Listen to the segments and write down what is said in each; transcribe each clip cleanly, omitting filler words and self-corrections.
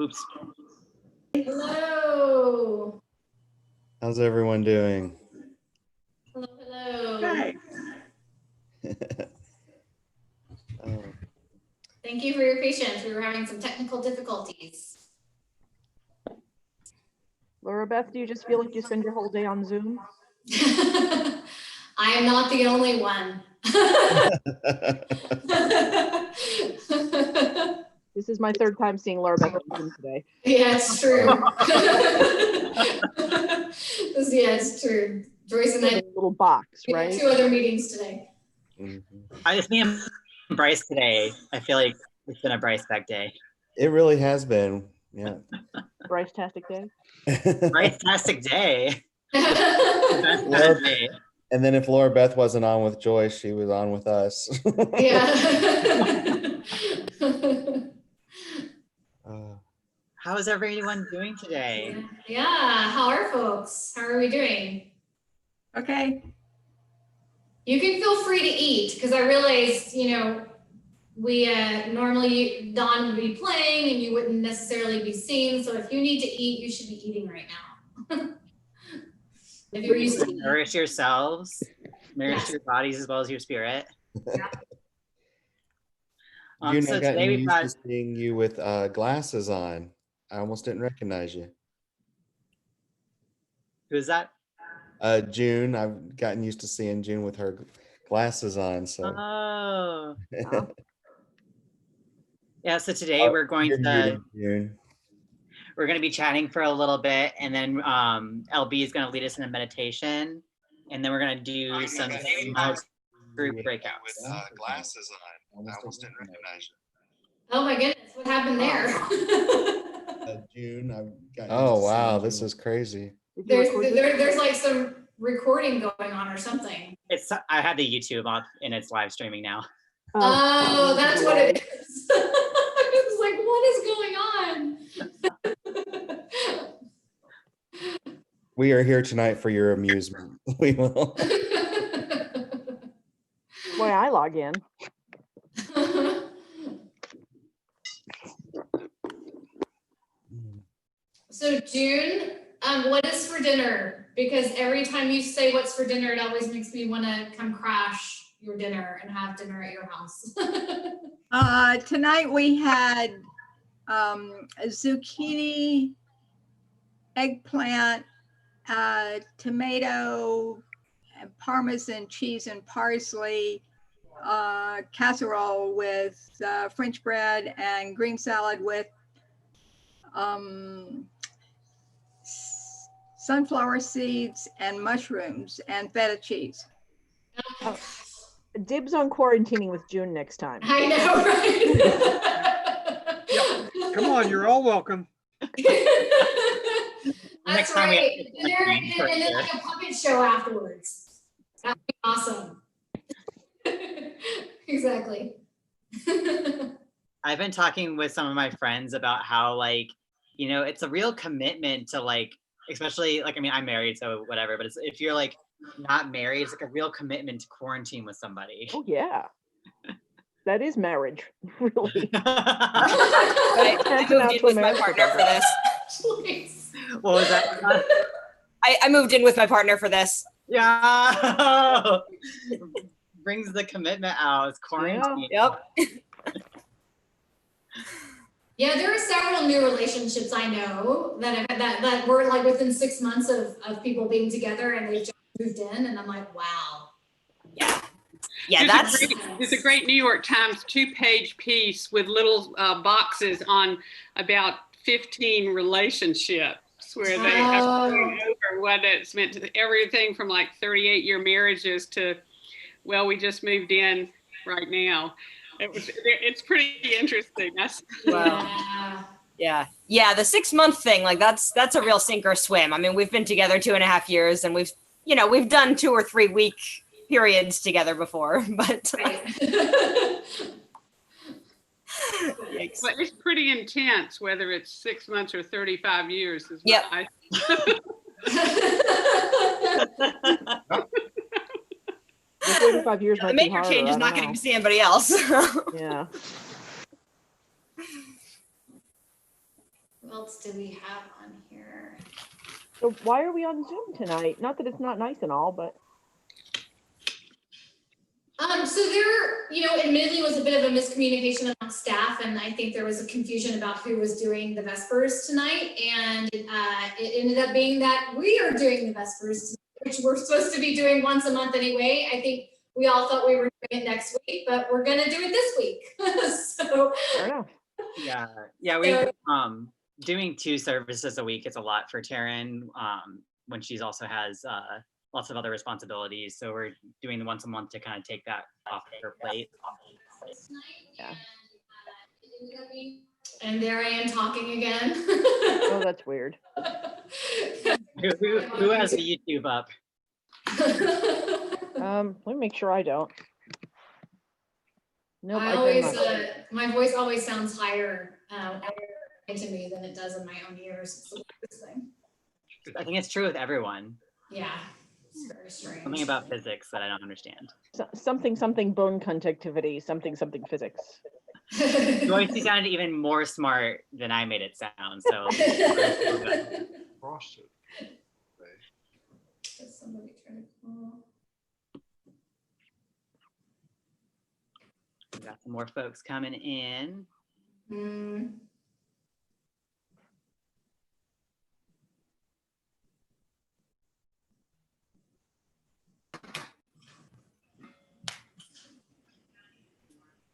Oops. Hello. How's everyone doing? Hello, hello. Hey. Oh, Thank you for your patience. We were having some technical difficulties. Laura Beth, do you just feel like you spend your whole day on Zoom? I am not the only one. This is my third time seeing Laura Beth on Zoom today. Yeah, it's true. Yeah, it's true. Joyce and I A little box, we had right? 2 other meetings today. I just need Bryce today. I feel like it's been a Bryce Beck day. it really has been. Yeah. Bryce-tastic day. Bryce-tastic day. Best Laura- day. And then if Laura Beth wasn't on with Joyce, she was on with us. Yeah. How is everyone doing today? Yeah. How are folks? How are we doing? Okay. You can feel free to eat because I realized, we normally Dawn would be playing and you wouldn't necessarily be seen. So if you need to eat, you should be eating right now. If you're used to Nourish yourselves, nourish your bodies as well as your spirit. Yeah. June, So I got today we've used got to seeing you with glasses on. I almost didn't recognize you. who is that? June, I've gotten used to seeing June with her glasses on. So Oh. Yeah, so today we're going you're to muted, June. we're going to be chatting for a little bit, and then LB is going to lead us in a meditation, and then we're going to do some small group breakouts. Glasses on. I almost didn't recognize you. Oh my goodness, what happened there? June, I've gotten oh wow, this is crazy. There's like some recording going on or something. I have the YouTube on and it's live streaming now. Oh, that's what it is. I was like, what is going on? We are here tonight for your amusement. We will. Boy, I log in. So June, what is for dinner? Because every time you say what's for dinner, it always makes me want to come crash your dinner and have dinner at your house. Tonight we had zucchini, eggplant, tomato, and Parmesan cheese and parsley, casserole with French bread and green salad with sunflower seeds and mushrooms and feta cheese. Dibs on quarantining with June next time. I know, right? Yep. Come on, you're all welcome. That's time we right. have to And then like a puppet show afterwards. That'd be awesome. Exactly. I've been talking with some of my friends about how it's a real commitment to especially I'm married, so whatever, but if you're not married, it's like a real commitment to quarantine with somebody. Oh yeah. That is marriage, really. I moved in with my partner for this. What was that? I moved in with my partner for this. Yeah. Brings the commitment out. It's quarantine. Yep. Yeah, there are several new relationships I know that were within 6 months of people being together and they just moved in, and I'm like, wow. Yeah. Yeah, There's a great New York Times 2-page piece with little boxes on about 15 relationships where they have gone over what it's meant to everything from 38-year marriages to, well, we just moved in right now. It's pretty interesting. Yeah. The 6-month thing, that's a real sink or swim. I mean, we've been together 2.5 years and we've done 2 or 3 week periods together before, but But it's pretty intense, whether it's 6 months or 35 years. Yep. The 35 years the might be major harder, change is I not don't getting know. to see anybody else. Yeah. Who else do we have on here? So why are we on Zoom tonight? Not that it's not nice and all, but So there, admittedly was a bit of a miscommunication among staff, and I think there was a confusion about who was doing the Vespers tonight, and it ended up being that we are doing the Vespers tonight, which we're supposed to be doing once a month anyway. I think we all thought we were doing it next week, but we're gonna do it this week. So fair enough. Yeah, we doing 2 services a week is a lot for Taryn when she's also has lots of other responsibilities. So we're doing the once a month to kind of take that off of her plate. Yeah. And there I am talking again. Oh, that's weird. Who has the YouTube up? Let me make sure I don't. Nope, I I always, did not. my voice always sounds higher to me than it does in my own ears. It's the weirdest thing. I think it's true with everyone. Yeah, it's very strange. Something about physics that I don't understand. Something bone conductivity, something physics. Joyce, you sounded even more smart than I made it sound. So Somebody try to call. we got some more folks coming in.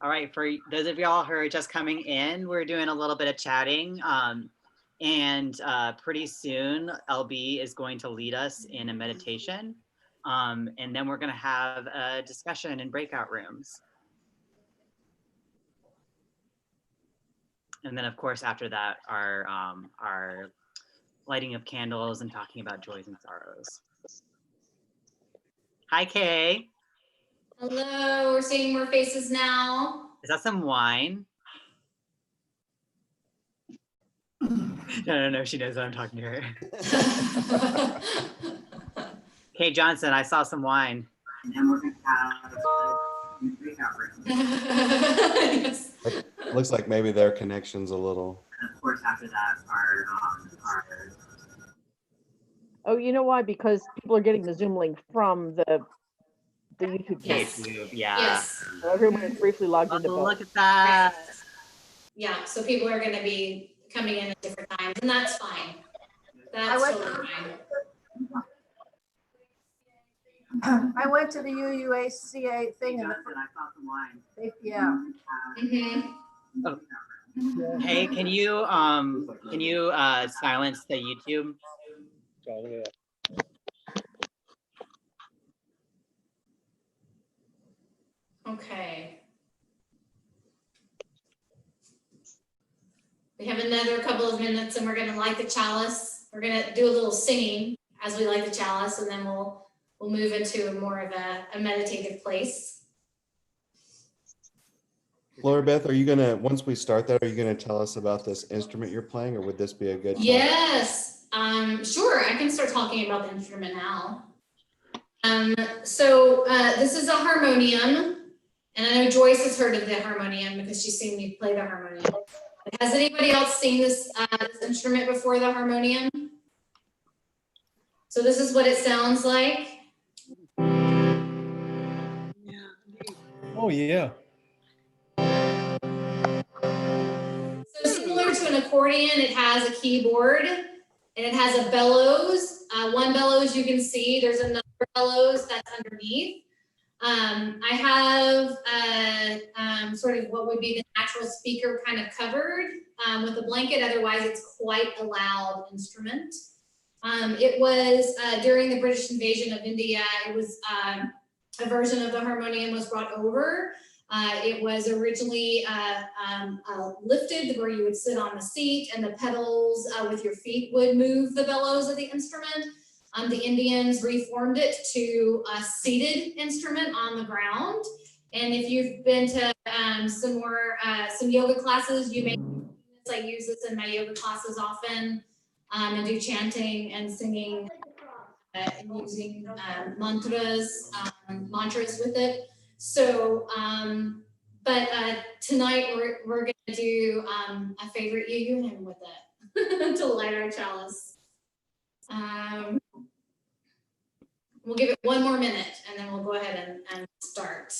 All right, for those of y'all who are just coming in, we're doing a little bit of chatting. And pretty soon, LB is going to lead us in a meditation. And then we're going to have a discussion in breakout rooms. And then, of course, after that, our lighting of candles and talking about joys and sorrows. Hi, Kay. Hello, we're seeing more faces now. Is that some wine? No, she knows that I'm talking to her. Kay Johnson, I saw some wine. And then we're going to have a breakout room. Yes. Looks like maybe their connection's a little. And of course, after that, our Oh, you know why? Because people are getting the Zoom link from the YouTube Yes. page. YouTube, yeah. Yes. So everyone is briefly logged into both. Look at that. Yeah, so people are gonna be coming in at different times, and that's fine. That's totally fine. I went to the UUCA thing and I saw some wine. yeah. Mm-hmm. Hey, can you silence the YouTube? Okay. We have another couple of minutes and we're gonna light the chalice. We're gonna do a little singing as we light the chalice, and then we'll move into more of a meditative place. Laura Beth, are you gonna, once we start that, are you gonna tell us about this instrument you're playing, or would this be a good time? Yes, sure, I can start talking about the instrument now. So this is a harmonium, and I know Joyce has heard of the harmonium because she's seen me play the harmonium. Has anybody else seen this instrument before, the harmonium? So this is what it sounds like. Oh, yeah. So similar to an accordion, it has a keyboard and it has a bellows. One bellows you can see, there's another bellows that's underneath. I have sort of what would be the natural speaker kind of covered with a blanket. Otherwise, it's quite a loud instrument. It was during the British invasion of India, it was a version of the harmonium was brought over. It was originally lifted where you would sit on the seat and the pedals with your feet would move the bellows of the instrument. The Indians reformed it to a seated instrument on the ground. And if you've been to some yoga classes, you may, I use this in my yoga classes often, and do chanting and singing and using mantras with it. So, but tonight we're gonna do a favorite UU hymn with it. to light our chalice. We'll give it one more minute and then we'll go ahead and start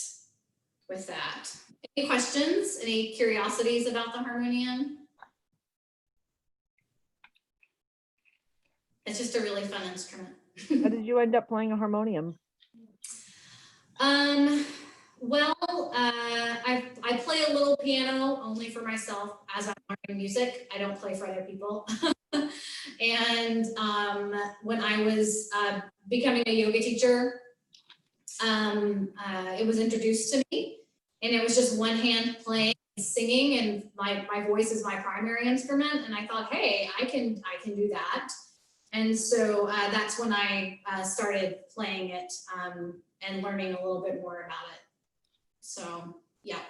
with that. Any questions, any curiosities about the harmonium? It's just a really fun instrument. How did you end up playing a harmonium? Well, I play a little piano only for myself as I'm learning music. I don't play for other people. And when I was becoming a yoga teacher, it was introduced to me, and it was just one hand playing and singing, and my voice is my primary instrument. And I thought, hey, I can do that. And so that's when I started playing it and learning a little bit more about it. So, yeah.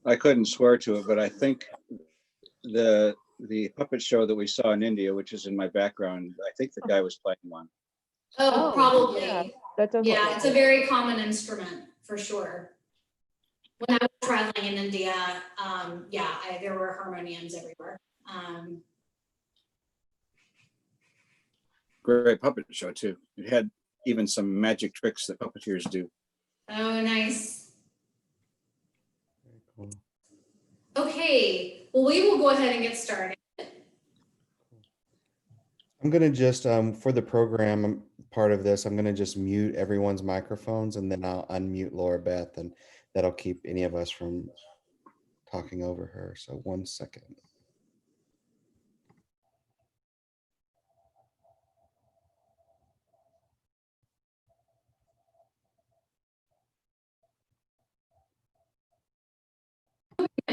I couldn't swear to it, but I think the puppet show that we saw in India, which is in my background, I think the guy was playing one. Oh, probably. Yeah, that does look Yeah, like it's it. a very common instrument for sure. When I was traveling in India, there were harmoniums everywhere. Great puppet show too. It had even some magic tricks that puppeteers do. Oh, nice. Cool. Okay, well, we will go ahead and get started. I'm gonna just for the program part of this, I'm gonna just mute everyone's microphones, and then I'll unmute Laura Beth, and that'll keep any of us from talking over her. So 1 second.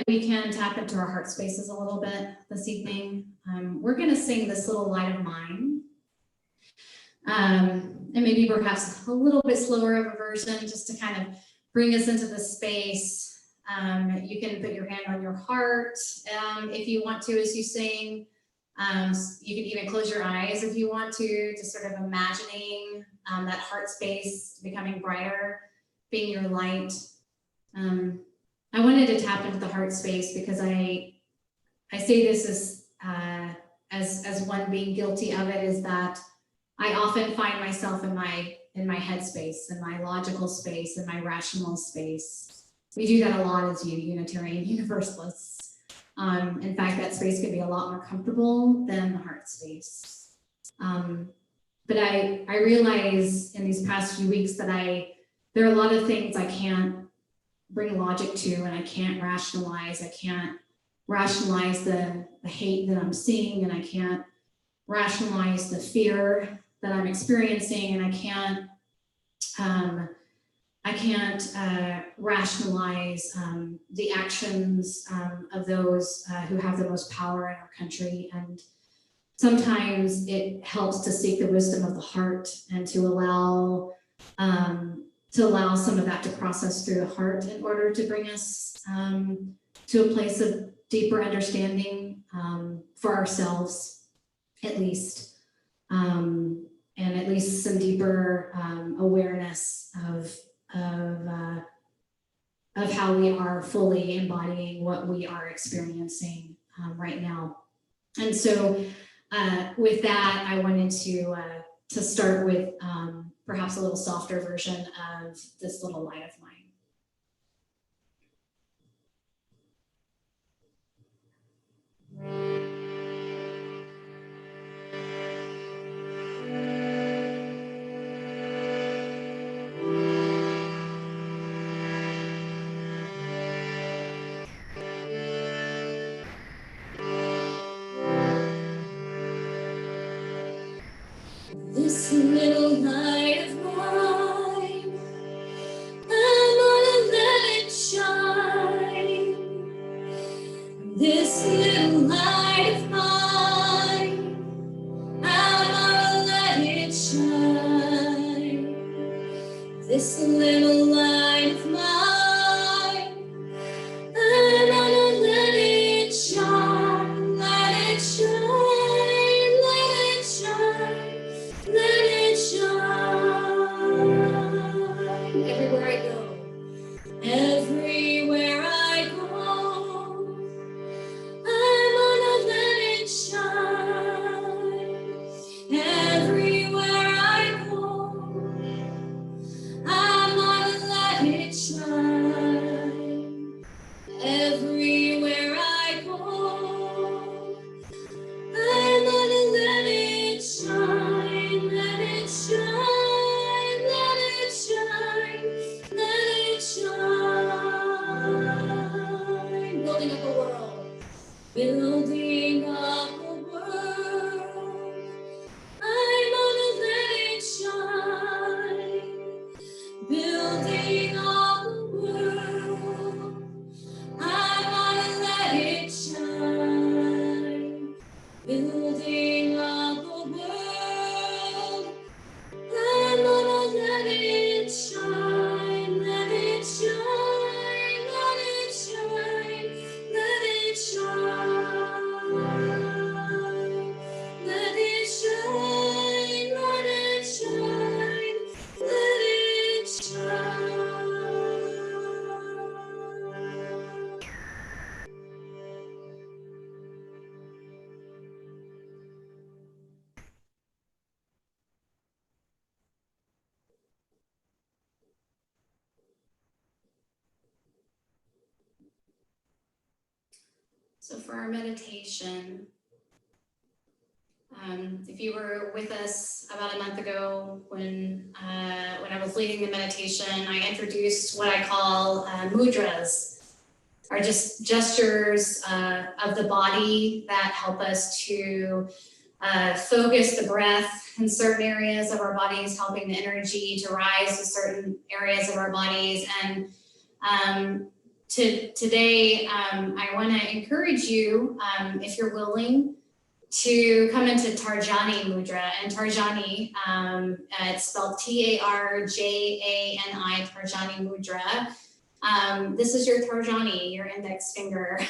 We can tap into our heart spaces a little bit this evening. We're going to sing This Little Light of Mine. And maybe perhaps a little bit slower of a version just to kind of bring us into the space. You can put your hand on your heart if you want to as you sing. You can even close your eyes if you want to, just sort of imagining that heart space becoming brighter, being your light. I wanted to tap into the heart space because I say this as one being guilty of it, is that I often find myself in my head space, in my logical space, in my rational space. We do that a lot as Unitarian Universalists. In fact, that space can be a lot more comfortable than the heart space. But I realize in these past few weeks that there are a lot of things I can't bring logic to, and I can't rationalize. I can't rationalize the hate that I'm seeing, and I can't rationalize the fear that I'm experiencing, and I can't rationalize the actions of those who have the most power in our country. And sometimes it helps to seek the wisdom of the heart and to allow some of that to process through the heart in order to bring us to a place of deeper understanding for ourselves, at least, and at least some deeper awareness of how we are fully embodying what we are experiencing right now. And so with that, I wanted to start with perhaps a little softer version of This Little Light of Mine. This little light of mine, I'm So for our meditation, if you were with us about a month ago when I was leading the meditation, I introduced what I call mudras, are just gestures of the body that help us to focus the breath in certain areas of our bodies, helping the energy to rise to certain areas of our bodies. And today, I want to encourage you, if you're willing, to come into Tarjani Mudra. And Tarjani, it's spelled Tarjani, Tarjani Mudra. This is your Tarjani, your index finger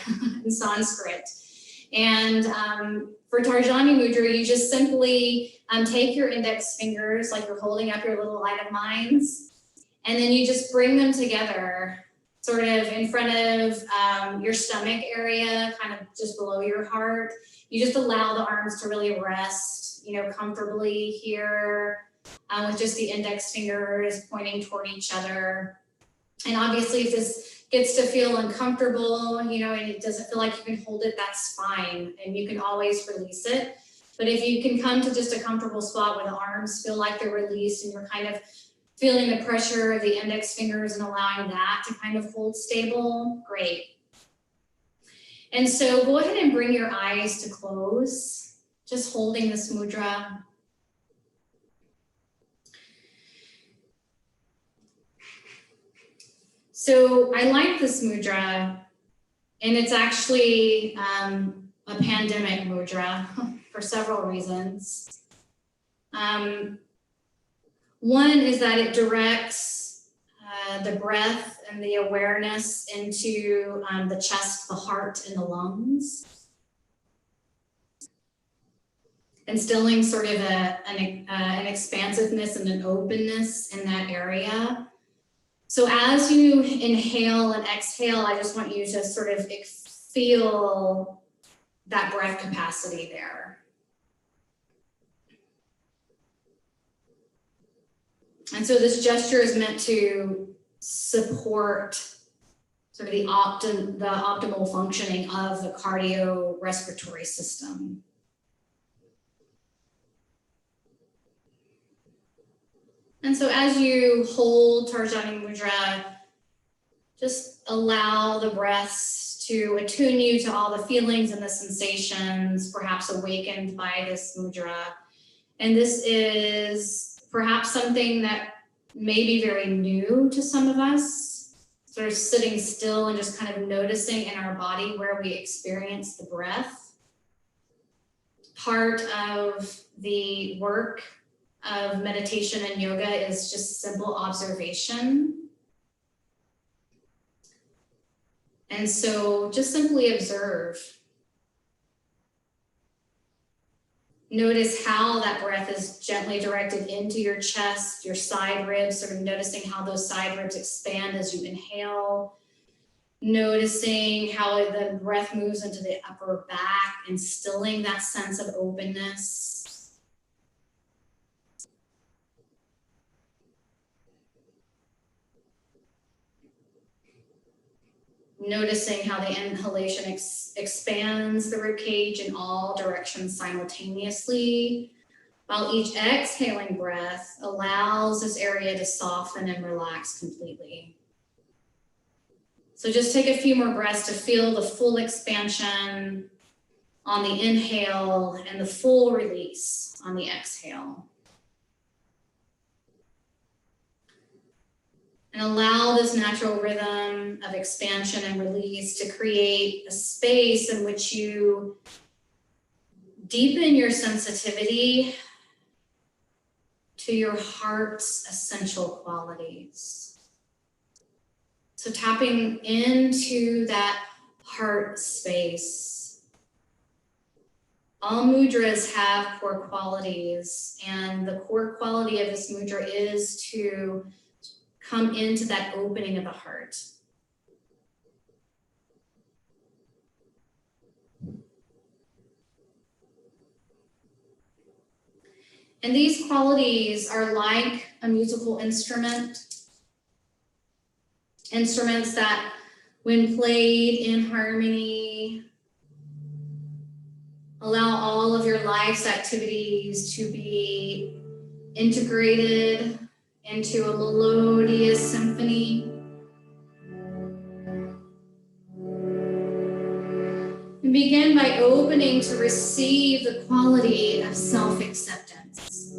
in Sanskrit. And for Tarjani Mudra, you just simply take your index fingers, like you're holding up your little light of minds, and then you just bring them together, sort of in front of your stomach area, kind of just below your heart. You just allow the arms to really rest, comfortably here, with just the index fingers pointing toward each other. And obviously, if this gets to feel uncomfortable, and it doesn't feel like you can hold it, that's fine. And you can always release it. But if you can come to just a comfortable spot where the arms feel like they're released and you're kind of feeling the pressure of the index fingers and allowing that to kind of hold stable, great. And so go ahead and bring your eyes to close, just holding this mudra. So I like this mudra, and it's actually a pandemic mudra for several reasons. One is that it directs the breath and the awareness into the chest, the heart, and the lungs, instilling sort of an expansiveness and an openness in that area. So as you inhale and exhale, I just want you to sort of feel that breath capacity there. And so this gesture is meant to support sort of the optimal functioning of the cardiorespiratory system. And so as you hold Tarjani Mudra, just allow the breaths to attune you to all the feelings and the sensations, perhaps awakened by this mudra. And this is perhaps something that may be very new to some of us, sort of sitting still and just kind of noticing in our body where we experience the breath. Part of the work of meditation and yoga is just simple observation. And so just simply observe. Notice how that breath is gently directed into your chest, your side ribs, sort of noticing how those side ribs expand as you inhale. Noticing how the breath moves into the upper back, instilling that sense of openness. Noticing how the inhalation expands the ribcage in all directions simultaneously, while each exhaling breath allows this area to soften and relax completely. So just take a few more breaths to feel the full expansion on the inhale and the full release on the exhale. And allow this natural rhythm of expansion and release to create a space in which you deepen your sensitivity to your heart's essential qualities. So tapping into that heart space. All mudras have core qualities, and the core quality of this mudra is to come into that opening of the heart. And these qualities are like a musical instrument. Instruments that, when played in harmony, Allow all of your life's activities to be integrated into a melodious symphony. And begin by opening to receive the quality of self-acceptance.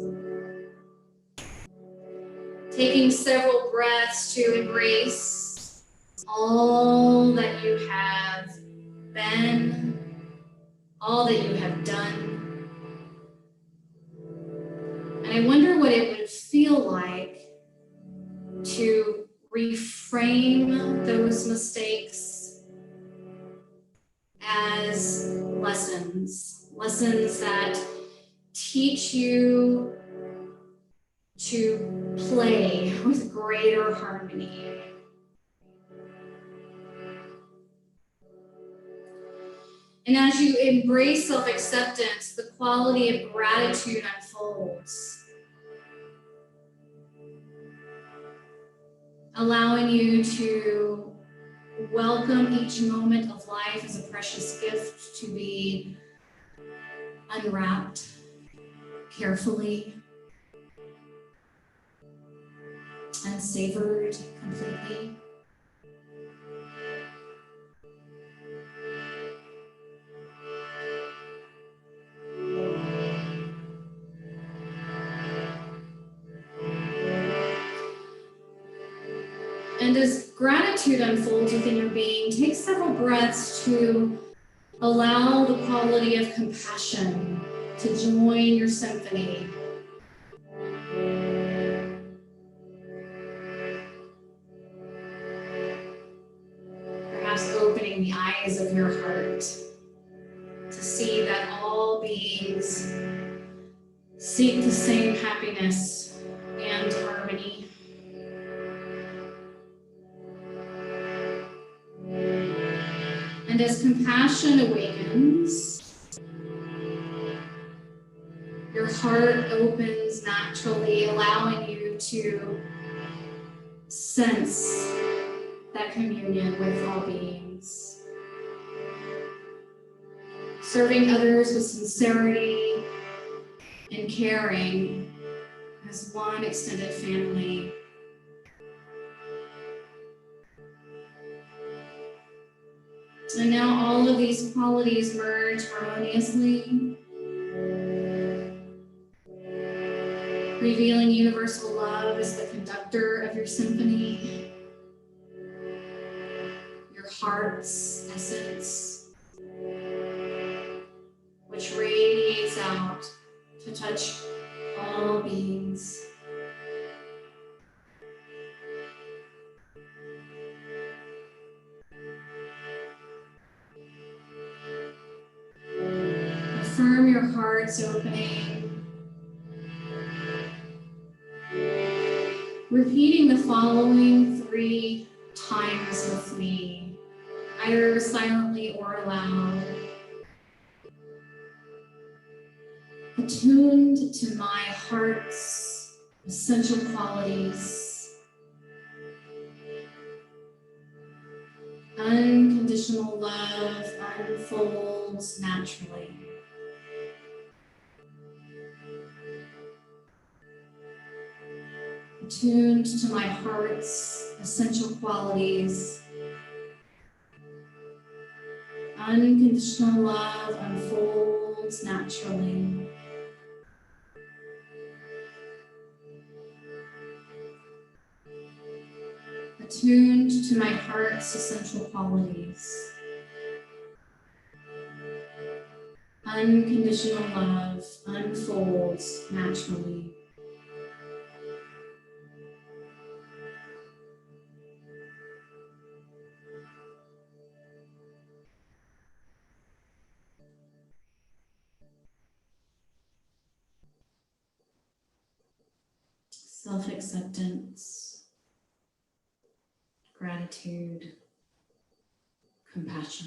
Taking several breaths to embrace all that you have been, all that you have done. And I wonder what it would feel like to reframe those mistakes as lessons that teach you to play with greater harmony. And as you embrace self-acceptance, the quality of gratitude unfolds, allowing you to welcome each moment of life as a precious gift to be unwrapped carefully and savored completely. And as gratitude unfolds within your being, take several breaths to allow the quality of compassion to join your symphony. Perhaps opening the eyes of your heart to see that all beings seek the same happiness and harmony. And as compassion awakens, your heart opens naturally, allowing you to sense that communion with all beings. Serving others with sincerity and caring as one extended family. And now all of these qualities merge harmoniously, revealing universal love as the conductor of your symphony, your heart's essence, which radiates out to touch all beings. Affirm your heart's opening, repeating the following 3 times with me, either silently or aloud. Attuned to my heart's essential qualities, unconditional love unfolds naturally. Attuned to my heart's essential qualities, unconditional love unfolds naturally. Attuned to my heart's essential qualities, unconditional love unfolds naturally. Self-acceptance, gratitude, compassion.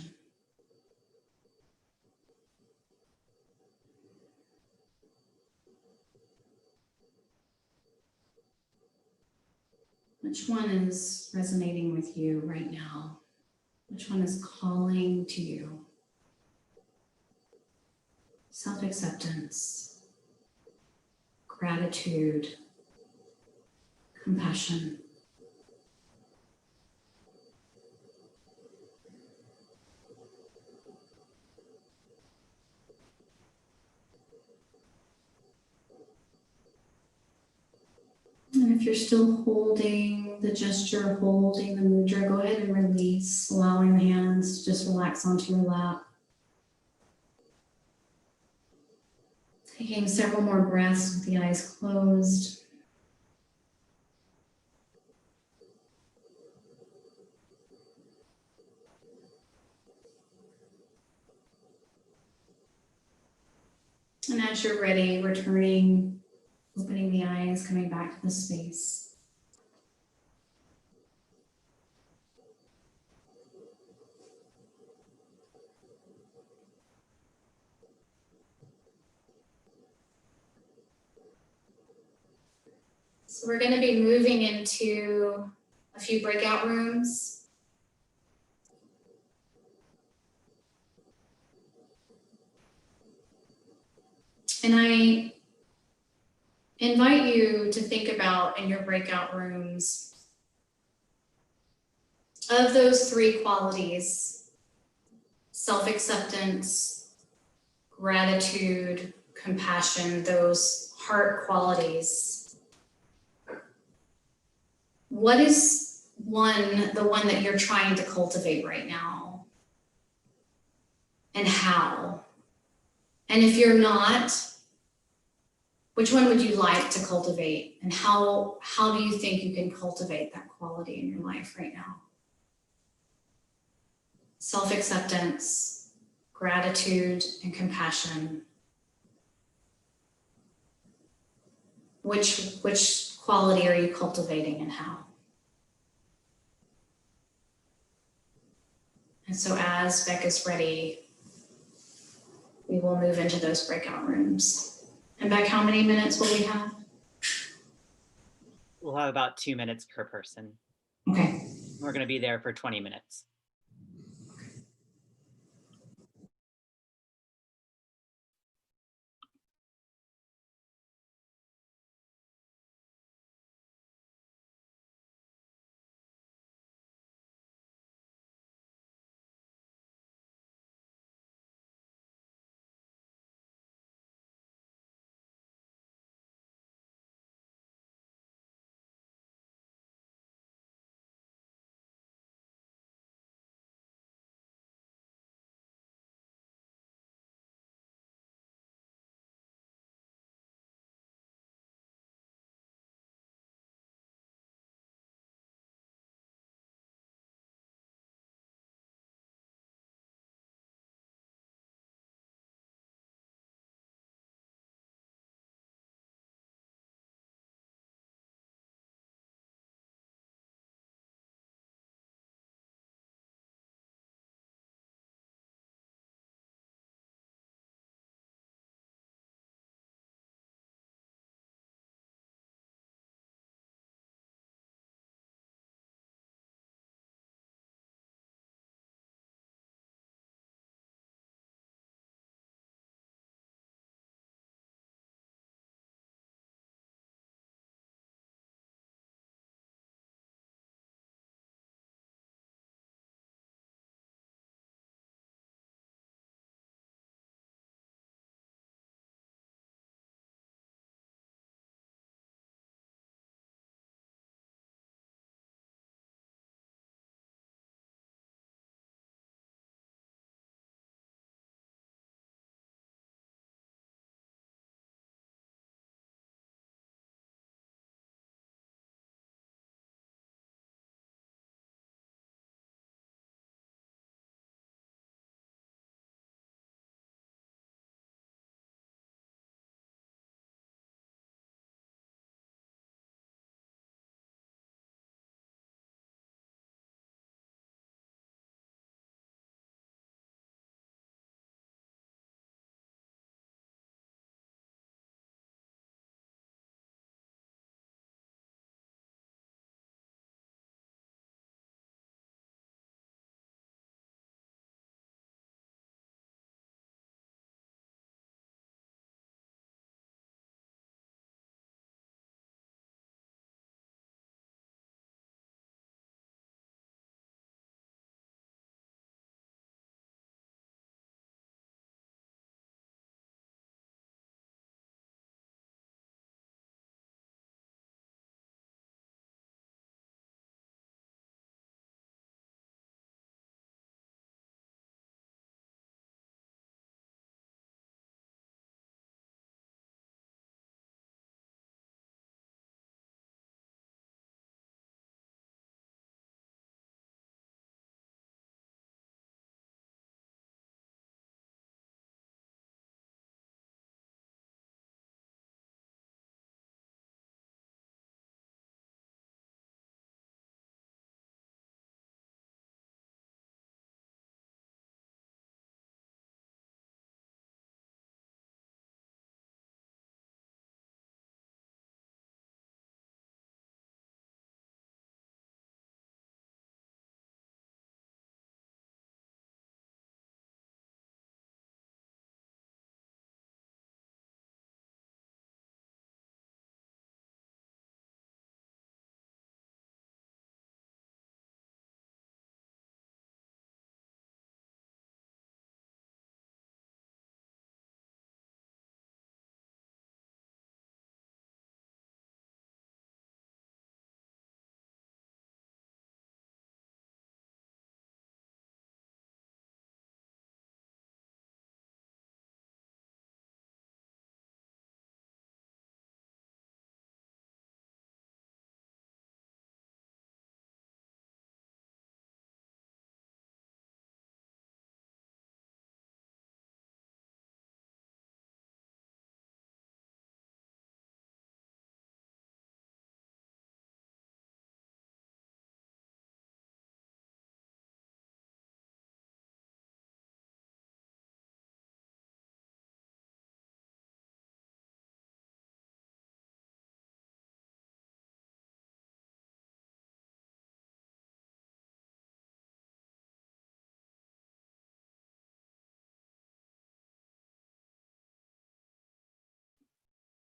Which one is resonating with you right now? Which one is calling to you? self-acceptance, gratitude, compassion. And if you're still holding the gesture, holding the mudra, go ahead and release, allowing the hands to just relax onto your lap. Taking several more breaths with the eyes closed. And as you're ready, returning, opening the eyes, coming back to the space. So we're going to be moving into a few breakout rooms. And I invite you to think about in your breakout rooms of those three qualities: self-acceptance, gratitude, compassion, those heart qualities. What is the one that you're trying to cultivate right now? And how? And if you're not, which one would you like to cultivate? And how do you think you can cultivate that quality in your life right now? Self-acceptance, gratitude, and compassion. Which quality are you cultivating and how? And so as Beck is ready, we will move into those breakout rooms. And Beck, how many minutes will we have? We'll have about 2 minutes per person. Okay. We're going to be there for 20 minutes.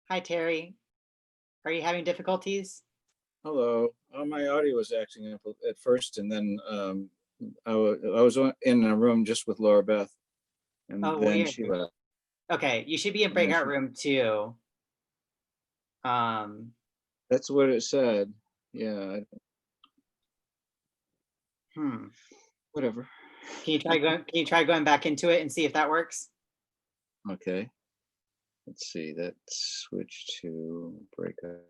Hi, Terry. Are you having difficulties? Hello. My audio was acting up at first, and then I was in a room just with Laura Beth, and Oh, then weird. she left. Okay, you should be in And then breakout she- room 2. That's what it said. Yeah, Hmm. whatever. Can you try going back into it and see if that works? Okay. Let's see. Let's switch to breakout.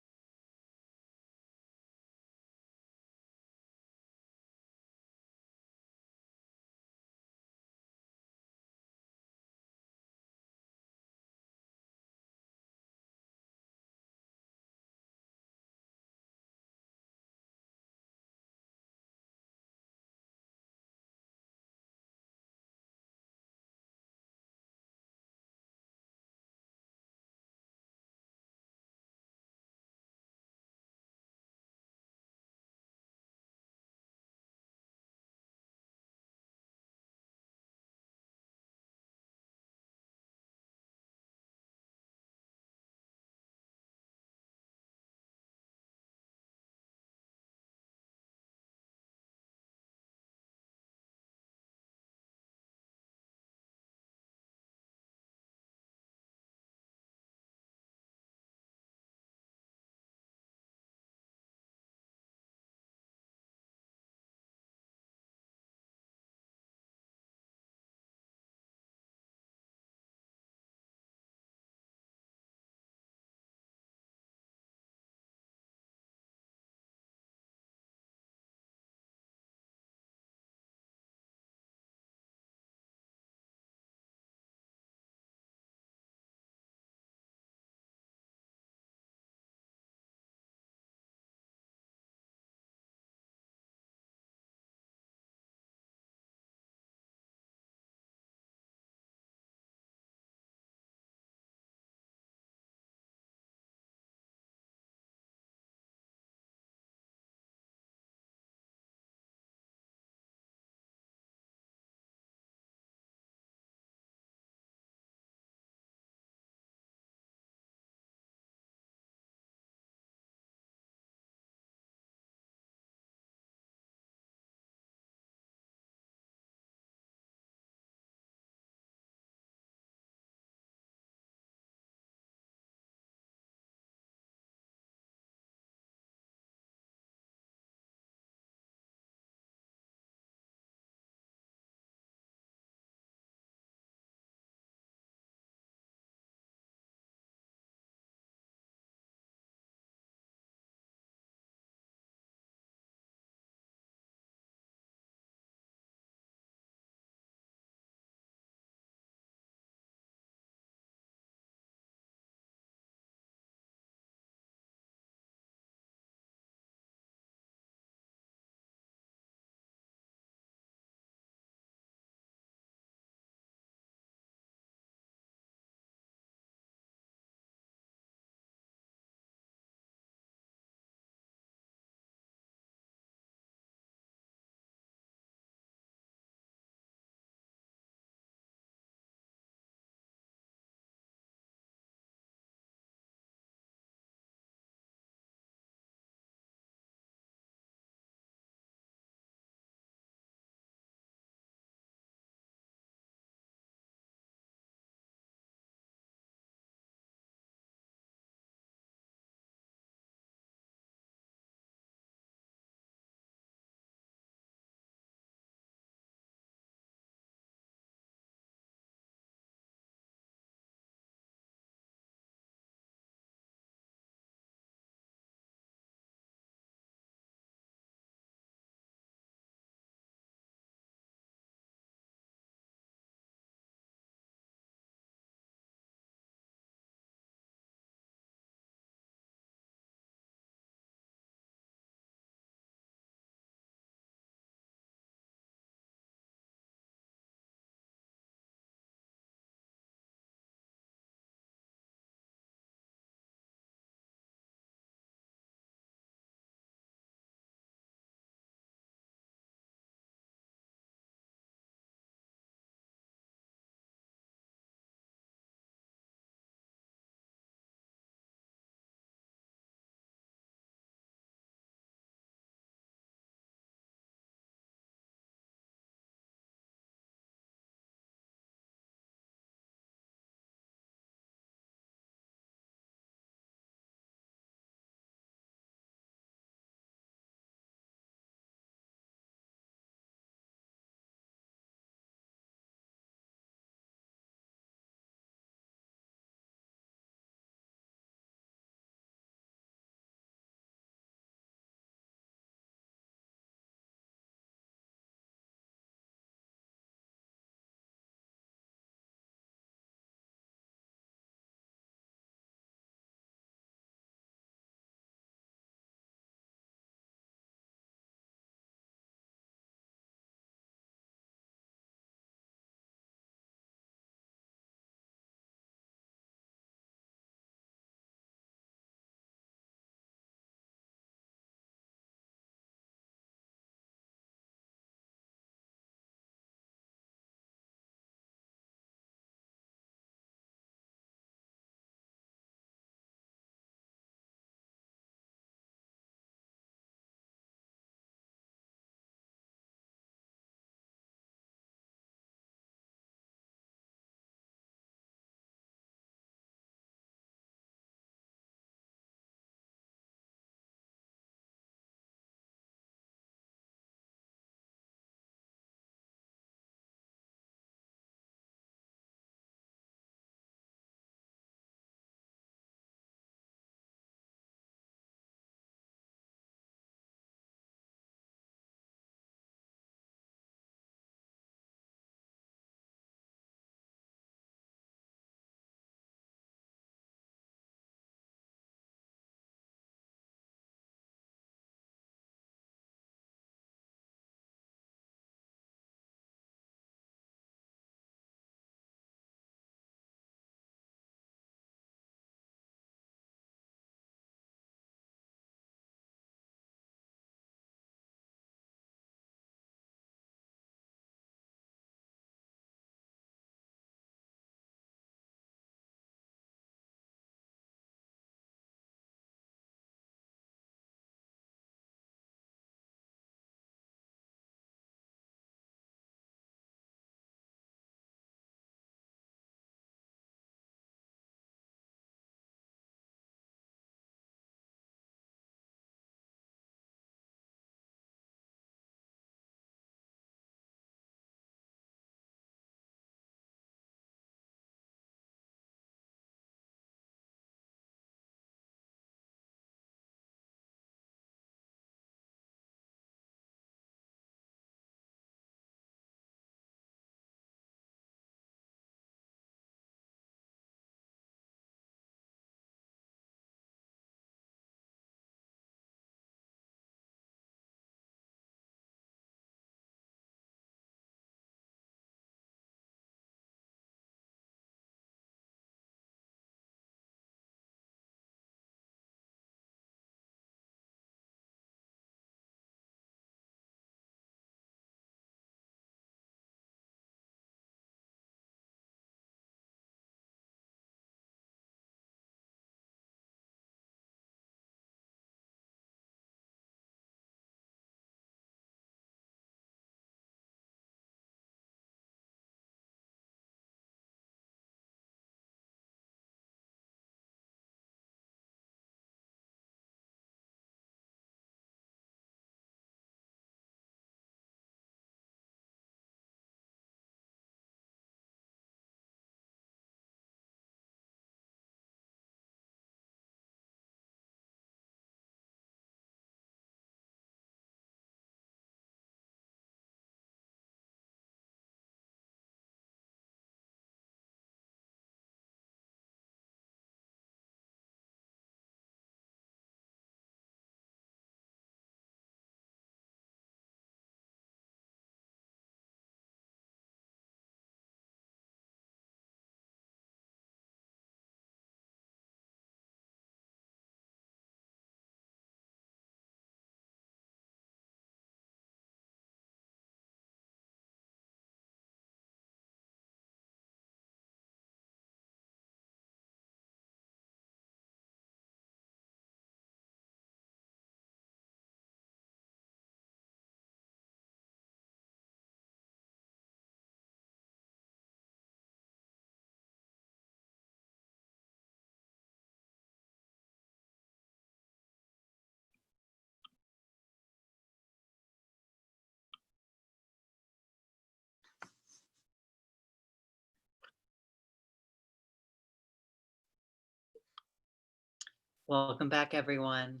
Welcome back, everyone.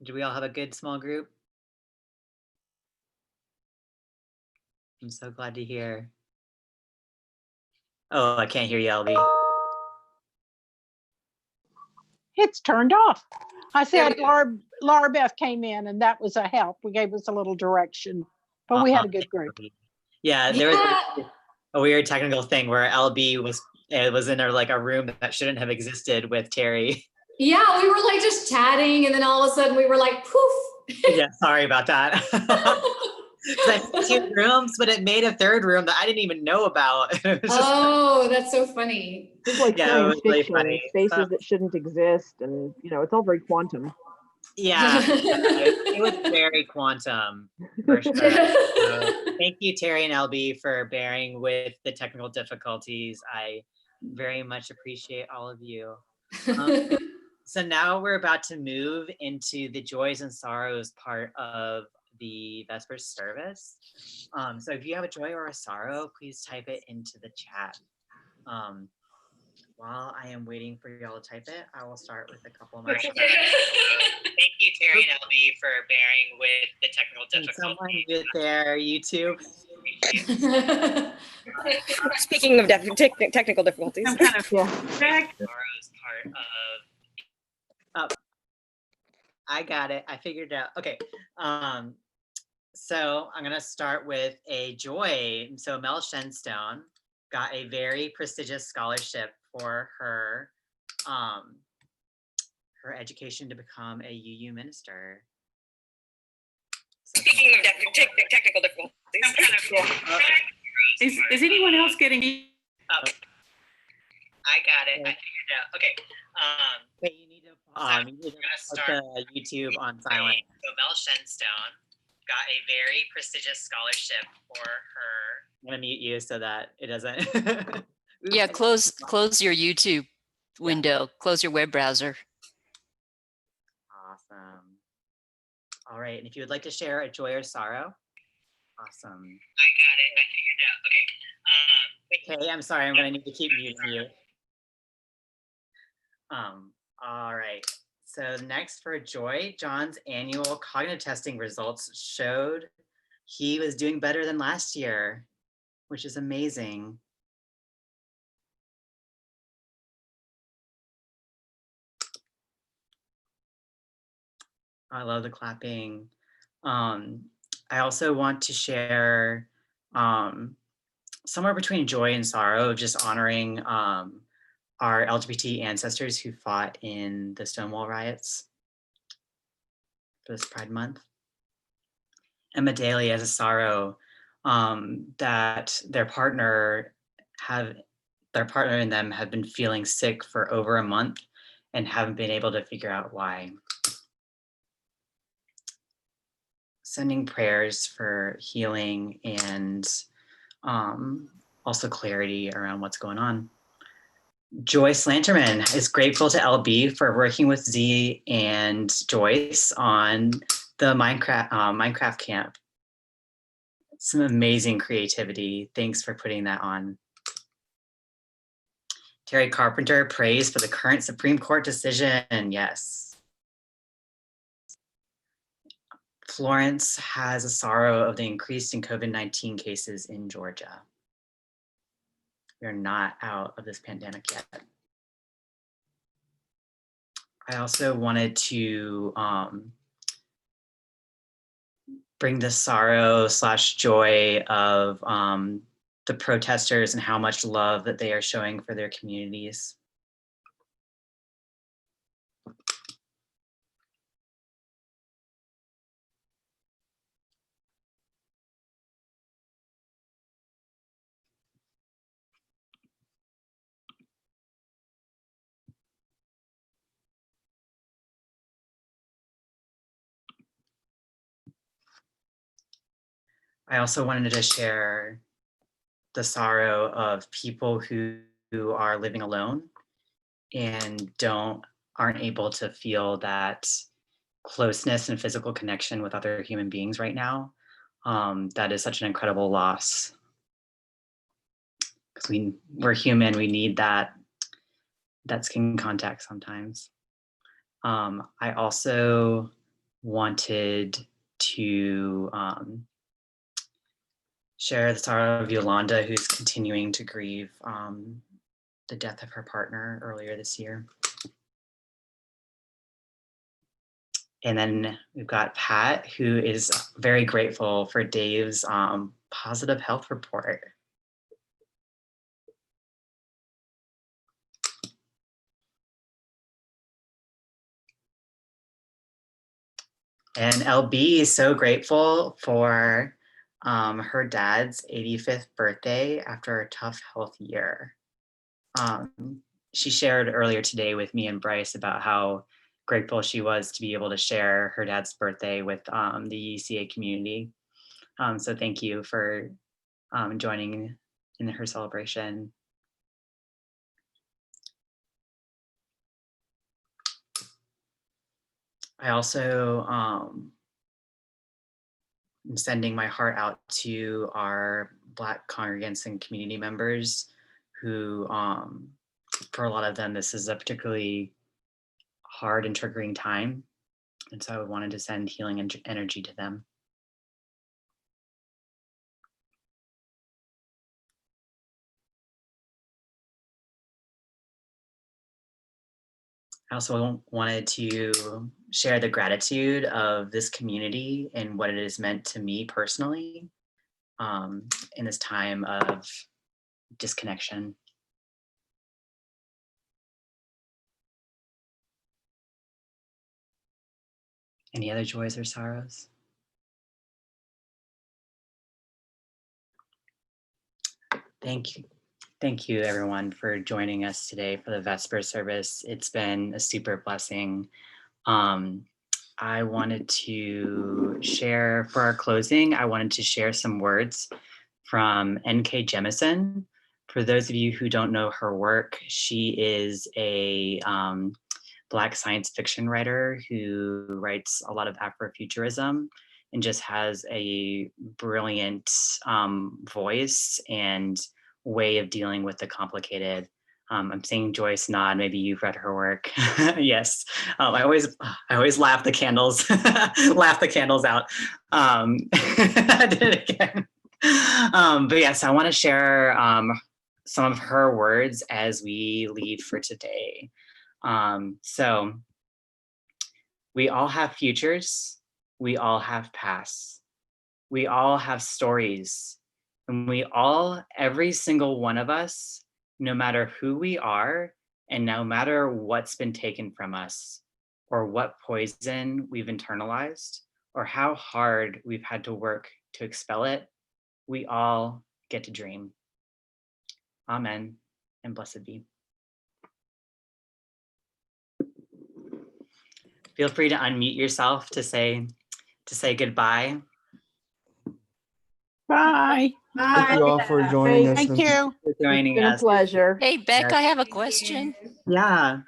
Did we all have a good small group? I'm so glad to hear. Oh, I can't hear you, LB. It's turned off. I said Laura Beth came in and that was a help. We gave us a little direction, but we had a good group. Yeah, there was a weird technical thing where LB was in a room that shouldn't have existed with Terry. Yeah, we were like just chatting and then all of a sudden we were like, poof. Yeah, sorry about that. I made 2 rooms, but it made a 3rd room that I didn't even know about. Oh, that's so funny. It's like Yeah, it science was really fiction, funny. spaces that shouldn't exist, and it's all very quantum. Yeah, it was very quantum for sure. So, thank you, Terry and LB, for bearing with the technical difficulties. I very much appreciate all of you. So now we're about to move into the joys and sorrows part of the Vespers service. So if you have a joy or a sorrow, please type it into the chat. While I am waiting for y'all to type it, I will start with a couple of my thank you, Terry and LB, for bearing with the technical difficulties. Someone with their YouTube. Speaking of technical difficulties. Some kind of sorrows part of. I got it. I figured it out. Okay. So I'm gonna start with a joy. So Mel Shenstone got a very prestigious scholarship for her her education to become a UU minister. So Speaking of technical difficulties. Some kind of is anyone else getting? I got it. I figured it out. Okay. Wait, you need to put the YouTube on silent. So Mel Shenstone got a very prestigious scholarship for her. I'm gonna mute you so that it doesn't. Yeah, close your YouTube window. Close your web browser. Awesome. All right, and if you would like to share a joy or sorrow, awesome. I got it. I figured it out. Okay. Okay, I'm sorry. I'm gonna need to keep muting you. All right. So next for joy, John's annual cognitive testing results showed he was doing better than last year, which is amazing. I love the clapping. I also want to share somewhere between joy and sorrow, just honoring our LGBT ancestors who fought in the Stonewall riots for this Pride Month. And Medalia has a sorrow that their partner and them have been feeling sick for over a month and haven't been able to figure out why. Sending prayers for healing and also clarity around what's going on. Joy Slanterman is grateful to LB for working with Z and Joyce on the Minecraft camp. Some amazing creativity. Thanks for putting that on. Terry Carpenter prays for the current Supreme Court decision. Yes. Florence has a sorrow of the increase in COVID-19 cases in Georgia. We're not out of this pandemic yet. I also wanted to bring the sorrow / joy of the protesters and how much love that they are showing for their communities. I also wanted to share the sorrow of people who are living alone and aren't able to feel that closeness and physical connection with other human beings right now. That is such an incredible loss. Because we're human, we need that that's in contact sometimes. I also wanted to share the sorrow of Yolanda, who's continuing to grieve the death of her partner earlier this year. And then we've got Pat, who is very grateful for Dave's positive health report. And LB is so grateful for her dad's 85th birthday after a tough health year. She shared earlier today with me and Bryce about how grateful she was to be able to share her dad's birthday with the UUCA community. So thank you for joining in her celebration. I also am sending my heart out to our Black congregants and community members who, for a lot of them, this is a particularly hard and triggering time. And so I wanted to send healing energy to them. I also wanted to share the gratitude of this community and what it has meant to me personally in this time of disconnection. Any other joys or sorrows? Thank you. Thank you everyone for joining us today for the Vespers service. It's been a super blessing. I wanted to share, for our closing, I wanted to share some words from N.K. Jemisin. For those of you who don't know her work, she is a Black science fiction writer who writes a lot of Afrofuturism and just has a brilliant voice and way of dealing with the complicated. I'm seeing Joyce nod. Maybe you've read her work. Yes, I always laugh the candles, laugh the candles out. I did it again. But yes, I want to share some of her words as we leave for today. So we all have futures. We all have pasts. We all have stories. And we all, every single one of us, no matter who we are, and no matter what's been taken from us, or what poison we've internalized, or how hard we've had to work to expel it, we all get to dream. Amen, and blessed be. Feel free to unmute yourself to say goodbye. Bye. Thank you all for joining us. Thank you. For joining It's been a us. pleasure. Hey, Beck, Yes. I have a question. Yeah.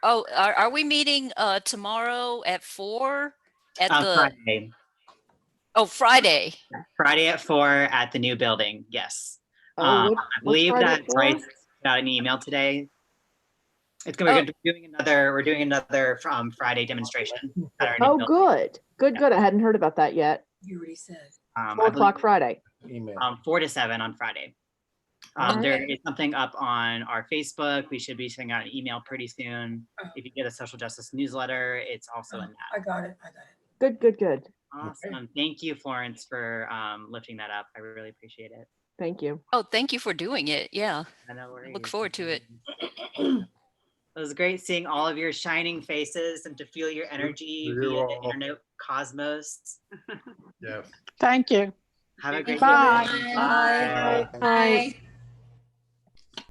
Are we meeting tomorrow at 4 at the Friday. Friday? Friday at 4 at the new building. Yes. Oh, I what's believe Friday that at 4? Bryce got an email today. We're doing another Friday demonstration at our new Oh, building. good. I hadn't heard about that yet. You already said. 4 o'clock Friday. Email. 4 to 7 on Friday. There is something up on our Facebook. We should be sending out an email pretty soon. If you get a social justice newsletter, it's also in that. I got it. Good. Awesome. Thank you, Florence, for lifting that up. I really appreciate it. Thank you. Oh, thank you for doing it. Yeah. No worries. Look forward to it. It was great seeing all of your shining faces and to feel your energy via the internet cosmos. Yes. Thank you. Have a great Bye. day. Bye. Bye.